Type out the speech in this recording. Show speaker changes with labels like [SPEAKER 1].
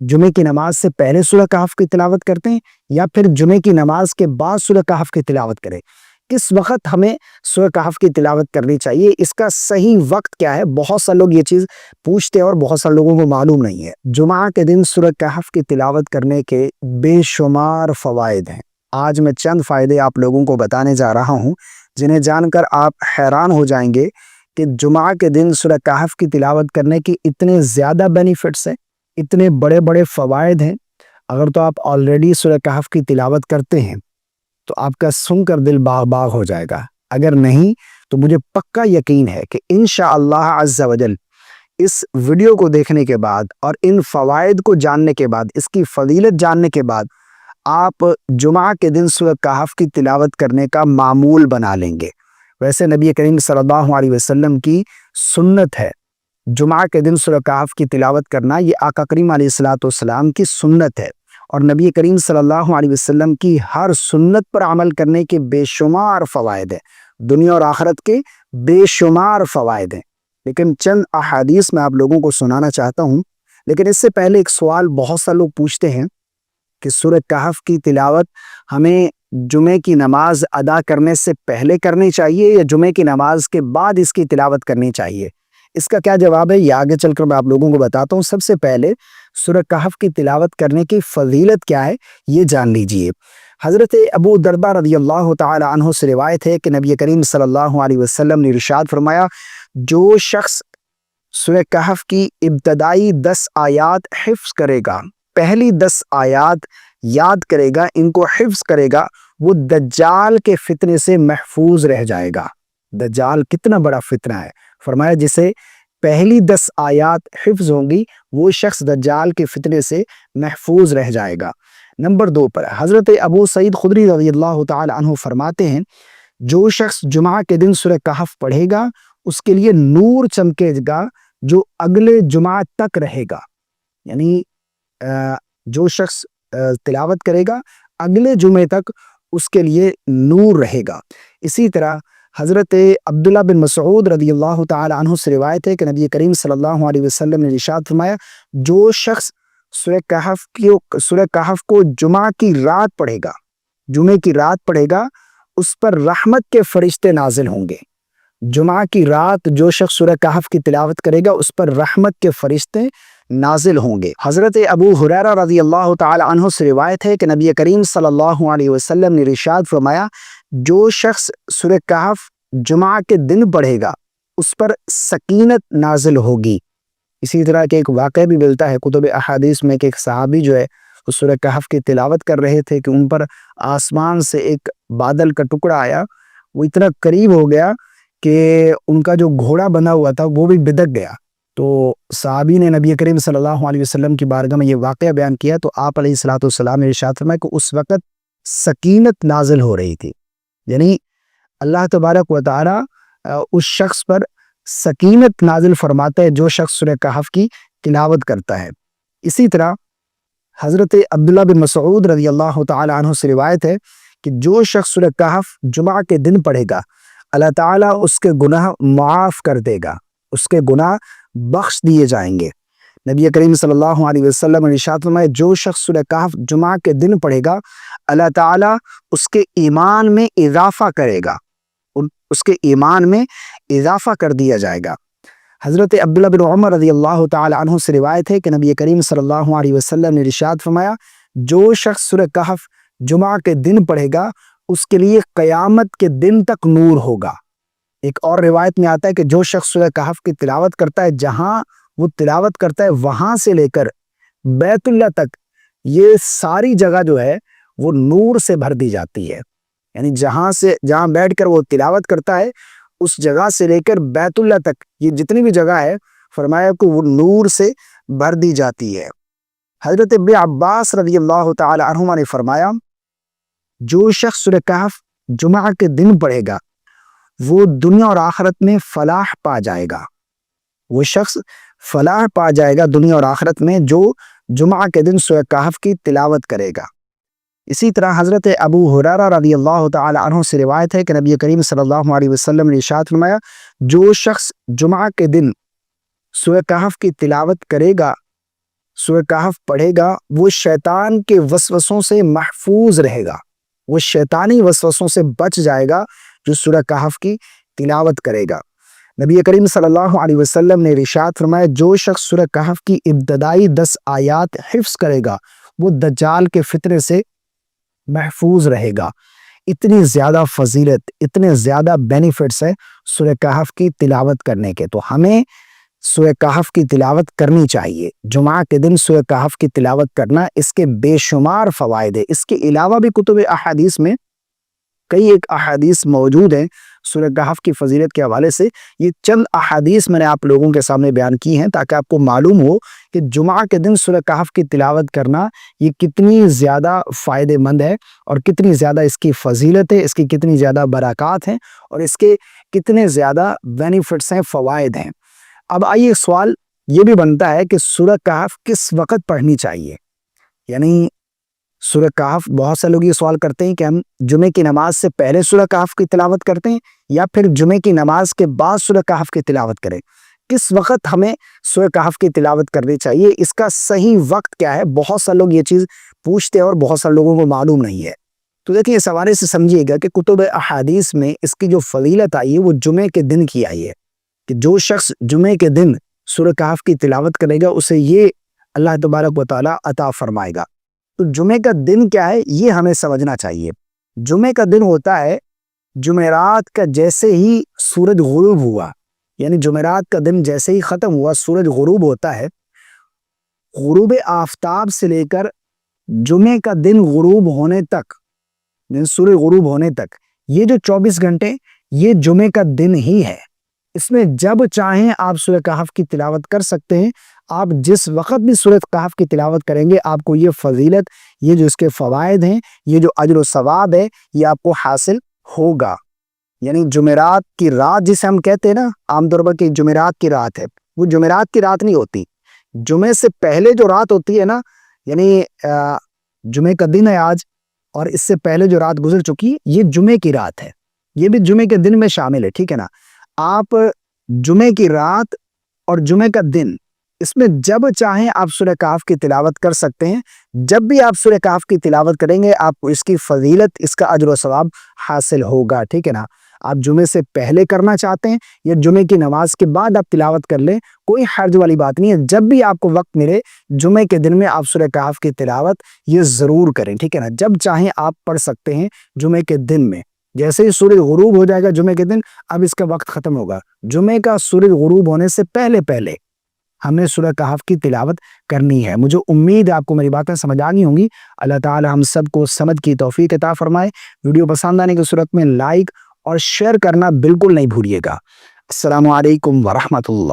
[SPEAKER 1] جمعے کی نماز سے پہلے سورہ کہف کی تلاوت کرتے ہیں یا پھر جمعے کی نماز کے بعد سورہ کہف کی تلاوت کریں؟ کس وقت ہمیں سورہ کہف کی تلاوت کرنی چاہیے؟ اس کا صحیح وقت کیا ہے؟ بہت سے لوگ یہ چیز پوچھتے ہیں اور بہت سارے لوگوں کو معلوم نہیں ہے۔ جمعہ کے دن سورہ کہف کی تلاوت کرنے کے بے شمار فوائد ہیں۔ آج میں چند فائدے آپ لوگوں کو بتانے جا رہا ہوں جنہیں جان کر آپ حیران ہو جائیں گے کہ جمعہ کے دن سورہ کہف کی تلاوت کرنے کی اتنے زیادہ بینیفٹس ہیں، اتنے بڑے بڑے فوائد ہیں۔ اگر تو آپ آلریڈی سورہ کہف کی تلاوت کرتے ہیں تو آپ کا سن کر دل باغ باغ ہو جائے گا، اگر نہیں تو مجھے پکا یقین ہے کہ انشاءاللہ عز و جل اس ویڈیو کو دیکھنے کے بعد اور ان فوائد کو جاننے کے بعد، اس کی فضیلت جاننے کے بعد، آپ جمعہ کے دن سورہ کہف کی تلاوت کرنے کا معمول بنا لیں گے۔ ویسے نبی کریم صلی اللہ علیہ وسلم کی سنت ہے جمعہ کے دن سورہ کہف کی تلاوت کرنا، یہ آقا کریم علیہ الصلوۃ والسلام کی سنت ہے، اور نبی کریم صلی اللہ علیہ وسلم کی ہر سنت پر عمل کرنے کے بے شمار فوائد ہیں، دنیا اور آخرت کے بے شمار فوائد ہیں۔ لیکن چند احادیث میں آپ لوگوں کو سنانا چاہتا ہوں، لیکن اس سے پہلے ایک سوال بہت سا لوگ پوچھتے ہیں کہ سورہ کہف کی تلاوت ہمیں جمعے کی نماز ادا کرنے سے پہلے کرنی چاہیے یا جمعے کی نماز کے بعد اس کی تلاوت کرنی چاہیے؟ اس کا کیا جواب ہے یہ آگے چل کر میں آپ لوگوں کو بتاتا ہوں۔ سب سے پہلے سورہ کہف کی تلاوت کرنے کی فضیلت کیا ہے یہ جان لیجئے۔ حضرت ابو درداء رضی اللہ تعالی عنہ سے روایت ہے کہ نبی کریم صلی اللہ علیہ وسلم نے ارشاد فرمایا، جو شخص سورہ کہف کی ابتدائی 10 آیات حفظ کرے گا، پہلی 10 آیات یاد کرے گا، ان کو حفظ کرے گا، وہ دجال کے فتنے سے محفوظ رہ جائے گا۔ دجال کتنا بڑا فتنہ ہے، فرمایا جسے پہلی 10 آیات حفظ ہوں گی وہ شخص دجال کے فتنے سے محفوظ رہ جائے گا۔ نمبر 2 پر حضرت ابو سعید خدری رضی اللہ تعالی عنہ فرماتے ہیں، جو شخص جمعہ کے دن سورہ کہف پڑھے گا اس کے لیے نور چمکے گا جو اگلے جمعہ تک رہے گا، یعنی جو شخص تلاوت کرے گا اگلے جمعے تک اس کے لیے نور رہے گا۔ اسی طرح حضرت عبداللہ بن مسعود رضی اللہ تعالی عنہ سے روایت ہے کہ نبی کریم صلی اللہ علیہ وسلم نے ارشاد فرمایا، جو شخص سورہ کہف کو جمعہ کی رات پڑھے گا، جمعے کی رات پڑھے گا، اس پر رحمت کے فرشتے نازل ہوں گے۔ جمعہ کی رات جو شخص سورہ کہف کی تلاوت کرے گا اس پر رحمت کے فرشتے نازل ہوں گے۔ حضرت ابو ہریرہ رضی اللہ تعالی عنہ سے روایت ہے کہ نبی کریم صلی اللہ علیہ وسلم نے ارشاد فرمایا، جو شخص سورہ کہف جمعہ کے دن پڑھے گا اس پر سکینت نازل ہوگی۔ اسی طرح کے ایک واقعہ بھی ملتا ہے کتب احادیث میں کہ ایک صحابی جو ہے وہ سورہ کہف کی تلاوت کر رہے تھے کہ ان پر آسمان سے ایک بادل کا ٹکڑا آیا، وہ اتنا قریب ہو گیا کہ ان کا جو گھوڑا بنا ہوا تھا وہ بھی بدک گیا۔ تو صحابی نے نبی کریم صلی اللہ علیہ وسلم کی بارگاہ میں یہ واقعہ بیان کیا تو آپ علیہ الصلوۃ والسلام نے ارشاد فرمایا کہ اس وقت سکینت نازل ہو رہی تھی، یعنی اللہ تبارک و تعالی اس شخص پر سکینت نازل فرماتا ہے جو شخص سورہ کہف کی تلاوت کرتا ہے۔ اسی طرح حضرت عبداللہ بن مسعود رضی اللہ تعالی عنہ سے روایت ہے کہ جو شخص سورہ کہف جمعہ کے دن پڑھے گا اللہ تعالیٰ اس کے گناہ معاف کر دے گا، اس کے گناہ بخش دیے جائیں گے۔ نبی کریم صلی اللہ علیہ وسلم نے ارشاد فرمایا، جو شخص سورہ کہف جمعہ کے دن پڑھے گا اللہ تعالیٰ اس کے ایمان میں اضافہ کرے گا، اس کے ایمان میں اضافہ کر دیا جائے گا۔ حضرت عبداللہ بن عمر رضی اللہ تعالی عنہ سے روایت ہے کہ نبی کریم صلی اللہ علیہ وسلم نے ارشاد فرمایا، جو شخص سورہ کہف جمعہ کے دن پڑھے گا اس کے لیے قیامت کے دن تک نور ہوگا۔ ایک اور روایت میں آتا ہے کہ جو شخص سورہ کہف کی تلاوت کرتا ہے، جہاں وہ تلاوت کرتا ہے وہاں سے لے کر بیت اللہ تک یہ ساری جگہ جو ہے وہ نور سے بھر دی جاتی ہے، یعنی جہاں بیٹھ کر وہ تلاوت کرتا ہے اس جگہ سے لے کر بیت اللہ تک یہ جتنی بھی جگہ ہے فرمایا کہ وہ نور سے بھر دی جاتی ہے۔ حضرت ابن عباس رضی اللہ تعالی عنہما نے فرمایا، جو شخص سورہ کہف جمعہ کے دن پڑھے گا وہ دنیا اور آخرت میں فلاح پا جائے گا، وہ شخص فلاح پا جائے گا دنیا اور آخرت میں جو جمعہ کے دن سورہ کہف کی تلاوت کرے گا۔ اسی طرح حضرت ابو ہریرہ رضی اللہ تعالی عنہ سے روایت ہے کہ نبی کریم صلی اللہ علیہ وسلم نے ارشاد فرمایا، جو شخص جمعہ کے دن سورہ کہف کی تلاوت کرے گا سورہ کہف پڑھے گا وہ شیطان کے وسوسوں سے محفوظ رہے گا، وہ شیطانی وسوسوں سے بچ جائے گا جو سورہ کہف کی تلاوت کرے گا۔ نبی کریم صلی اللہ علیہ وسلم نے ارشاد فرمایا جو شخص سورہ کہف کی ابتدائی 10 آیات حفظ کرے گا وہ دجال کے فتنے سے محفوظ رہے گا۔ اتنی زیادہ فضیلت، اتنے زیادہ بینیفٹس ہیں سورہ کہف کی تلاوت کرنے کے، تو ہمیں سورہ کہف کی تلاوت کرنی چاہیے۔ جمعہ کے دن سورہ کہف کی تلاوت کرنا، اس کے بے شمار فوائد ہیں۔ اس کے علاوہ بھی کتب احادیث میں کئی ایک احادیث موجود ہیں سورہ کہف کی فضیلت کے حوالے سے۔ یہ چند احادیث میں نے آپ لوگوں کے سامنے بیان کی ہیں تاکہ آپ کو معلوم ہو کہ جمعہ کے دن سورہ کہف کی تلاوت کرنا یہ کتنی زیادہ فائدہ مند ہے اور کتنی زیادہ اس کی فضیلت ہے، اس کی کتنی زیادہ برکات ہیں اور اس کے کتنے زیادہ بینیفٹس ہیں، فوائد ہیں۔ اب آئیے سوال یہ بھی بنتا ہے کہ سورہ کہف کس وقت پڑھنی چاہیے؟ یعنی سورہ کہف، بہت سے لوگ یہ سوال کرتے ہیں کہ ہم جمعے کی نماز سے پہلے سورہ کہف کی تلاوت کرتے ہیں یا پھر جمعے کی نماز کے بعد سورہ کہف کی تلاوت کریں، کس وقت ہمیں سورہ کہف کی تلاوت کرنی چاہیے، اس کا صحیح وقت کیا ہے؟ بہت سے لوگ یہ چیز پوچھتے ہیں اور بہت سے لوگوں کو معلوم نہیں ہے۔ تو دیکھیں اس حوالے سے سمجھیے گا کہ کتب احادیث میں اس کی جو فضیلت آئی ہے وہ جمعے کے دن کی آئی ہے کہ جو شخص جمعے کے دن سورہ کہف کی تلاوت کرے گا اسے یہ اللہ تبارک و تعالیٰ عطا فرمائے گا۔ تو جمعے کا دن کیا ہے یہ ہمیں سمجھنا چاہیے۔ جمعے کا دن ہوتا ہے جمعرات کا جیسے ہی سورج غروب ہوا، یعنی جمعرات کا دن جیسے ہی ختم ہوا سورج غروب ہوتا ہے، غروب آفتاب سے لے کر جمعے کا دن غروب ہونے تک، سورج غروب ہونے تک یہ جو 24 گھنٹے یہ جمعے کا دن ہی ہے۔ اس میں جب چاہیں آپ سورہ کہف کی تلاوت کر سکتے ہیں۔ آپ جس وقت بھی سورہ کہف کی تلاوت کریں گے آپ کو یہ فضیلت، یہ جو اس کے فوائد ہیں، یہ جو اجر و ثواب ہے یہ آپ کو حاصل ہوگا۔ یعنی جمعرات کی رات جسے ہم کہتے ہیں نا عام طور پر کہ جمعرات کی رات ہے، وہ جمعرات کی رات نہیں ہوتی، جمعے سے پہلے جو رات ہوتی ہے نا، یعنی جمعے کا دن ہے آج اور اس سے پہلے جو رات گزر چکی یہ جمعے کی رات ہے، یہ بھی جمعے کے دن میں شامل ہے، ٹھیک ہے نا۔ آپ جمعے کی رات اور جمعے کا دن اس میں جب چاہیں آپ سورہ کہف کی تلاوت کر سکتے ہیں۔ جب بھی آپ سورہ کہف کی تلاوت کریں گے آپ کو اس کی فضیلت، اس کا اجر و ثواب حاصل ہوگا، ٹھیک ہے نا۔ آپ جمعے سے پہلے کرنا چاہتے ہیں یا جمعے کی نماز کے بعد آپ تلاوت کر لیں، کوئی حرج والی بات نہیں ہے۔ جب بھی آپ کو وقت ملے جمعے کے دن میں آپ سورہ کہف کی تلاوت یہ ضرور کریں، ٹھیک ہے نا۔ جب چاہیں آپ پڑھ سکتے ہیں جمعے کے دن میں۔ جیسے ہی سورج غروب ہو جائے گا جمعے کے دن، اب اس کا وقت ختم ہوگا، جمعے کا سورج غروب ہونے سے پہلے پہلے ہم نے سورہ کہف کی تلاوت کرنی ہے۔ مجھے امید ہے آپ کو میری باتیں سمجھ آ گئی ہوں گی۔ اللہ تعالی ہم سب کو سمجھ کی توفیق عطا فرمائے۔ ویڈیو پسند آنے کی صورت میں لائک اور شیئر کرنا بالکل نہیں بھولیے گا۔ السلام علیکم ورحمۃ اللہ۔